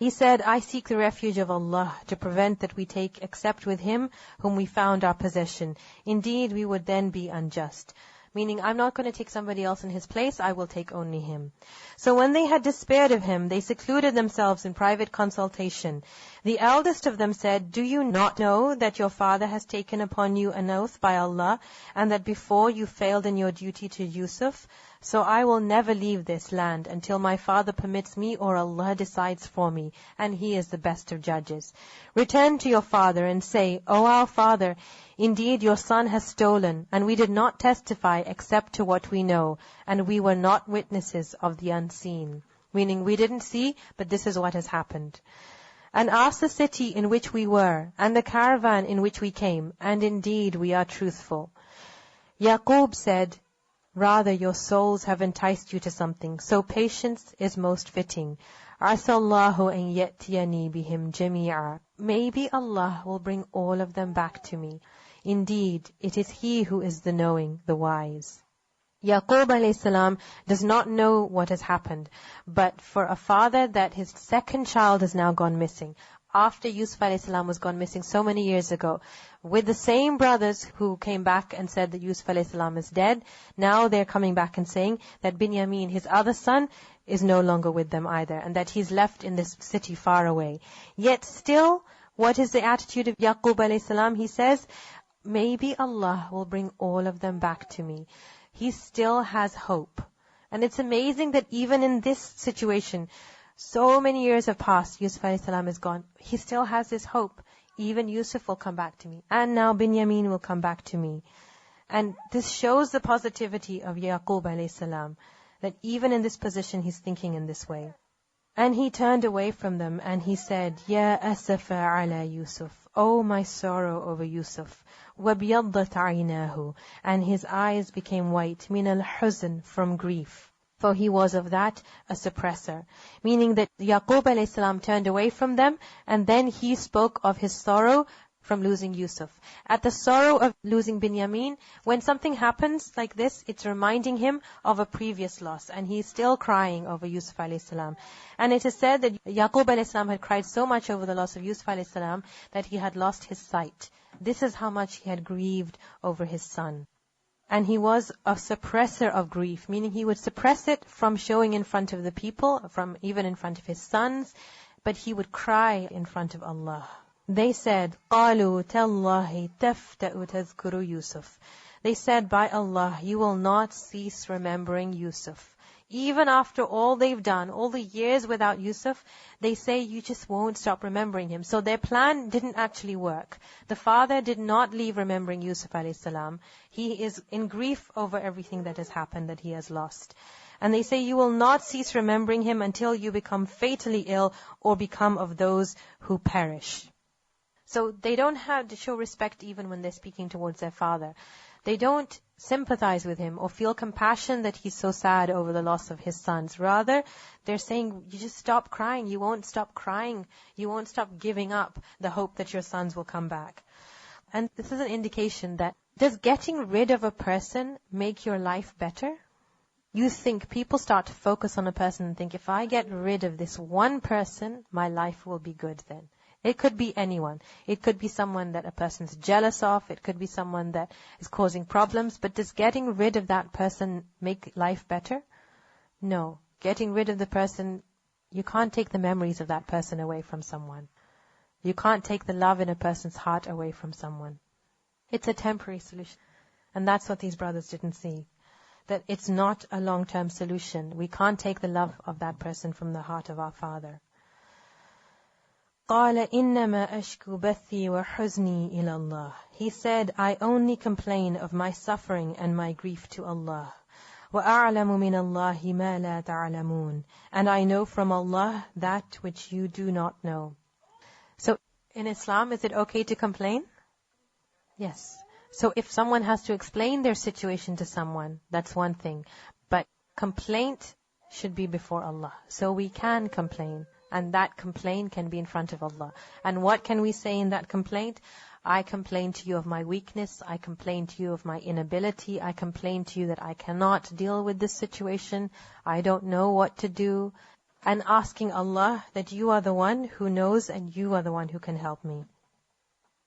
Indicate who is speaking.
Speaker 1: He said, I seek the refuge of Allah to prevent that we take except with him whom we found our possession. Indeed, we would then be unjust. Meaning, I'm not going to take somebody else in his place, I will take only him. So when they had despaired of him, they secluded themselves in private consultation. The eldest of them said, do you not know that your father has taken upon you an oath by Allah, and that before you failed in your duty to Yusuf? So I will never leave this land until my father permits me or Allah decides for me, and he is the best of judges. Return to your father and say, O our father, indeed your son has stolen, and we did not testify except to what we know, and we were not witnesses of the unseen. Meaning we didn't see, but this is what has happened. And ask the city in which we were, and the caravan in which we came, and indeed we are truthful. Yaqub said, rather your souls have enticed you to something, so patience is most fitting. Asallahu an yatiyani bihim jami'a. Maybe Allah will bring all of them back to me. Indeed, it is He who is the knowing, the wise. Yaqub alayhi salam does not know what has happened, but for a father that his second child has now gone missing, after Yusuf alayhi salam was gone missing so many years ago, with the same brothers who came back and said that Yusuf alayhi salam is dead, now they're coming back and saying that Binyamin, his other son, is no longer with them either, and that he's left in this city far away. Yet still, what is the attitude of Yaqub alayhi salam? He says, maybe Allah will bring all of them back to me. He still has hope. And it's amazing that even in this situation, so many years have passed, Yusuf alayhi salam is gone. He still has this hope. Even Yusuf will come back to me. And now Binyamin will come back to me. And this shows the positivity of Yaqub alayhi salam, that even in this position he's thinking in this way. And he turned away from them and he said, Ya asafa ala Yusuf, oh my sorrow over Yusuf. وَبْيَضَّتْ عَيْنَاهُ, and his eyes became white, مِنَ الْحُزْنِ, from grief. For he was of that a suppressor. Meaning that Yaqub alayhi salam turned away from them, and then he spoke of his sorrow from losing Yusuf. At the sorrow of losing Binyamin, when something happens like this, it's reminding him of a previous loss, and he's still crying over Yusuf alayhi salam. And it is said that Yaqub alayhi salam had cried so much over the loss of Yusuf alayhi salam that he had lost his sight. This is how much he had grieved over his son. And he was a suppressor of grief, meaning he would suppress it from showing in front of the people, from even in front of his sons, but he would cry in front of Allah. They said, قَالُوا تَاللَّهِ تَفْتَأُ تَذْكُرُ Yusuf. They said, by Allah, you will not cease remembering Yusuf. Even after all they've done, all the years without Yusuf, they say you just won't stop remembering him. So their plan didn't actually work. The father did not leave remembering Yusuf alayhi salam. He is in grief over everything that has happened, that he has lost. And they say you will not cease remembering him until you become fatally ill or become of those who perish. So they don't have to show respect even when they're speaking towards their father. They don't sympathize with him or feel compassion that he's so sad over the loss of his sons. Rather, they're saying, you just stop crying. You won't stop crying. You won't stop giving up the hope that your sons will come back. And this is an indication that, does getting rid of a person make your life better? You think, people start to focus on a person and think, if I get rid of this one person, my life will be good then. It could be anyone. It could be someone that a person's jealous of. It could be someone that is causing problems. But does getting rid of that person make life better? No. Getting rid of the person, you can't take the memories of that person away from someone. You can't take the love in a person's heart away from someone. It's a temporary solution. And that's what these brothers didn't see. That it's not a long-term solution. We can't take the love of that person from the heart of our father. قَالَ إِنَّمَا أَشْكُو بَثِّي وَحُزْنِي إِلَى اللَّهِ. He said, I only complain of my suffering and my grief to Allah. وَأَعْلَمُ مِنَ اللَّهِ مَا لَا تَعْلَمُونَ. And I know from Allah that which you do not know. So in Islam, is it okay to complain? Yes. So if someone has to explain their situation to someone, that's one thing. But complaint should be before Allah. So we can complain. And that complaint can be in front of Allah. And what can we say in that complaint? I complain to you of my weakness. I complain to you of my inability. I complain to you that I cannot deal with this situation. I don't know what to do. and asking Allah that you are the one who knows and you are the one who can help me.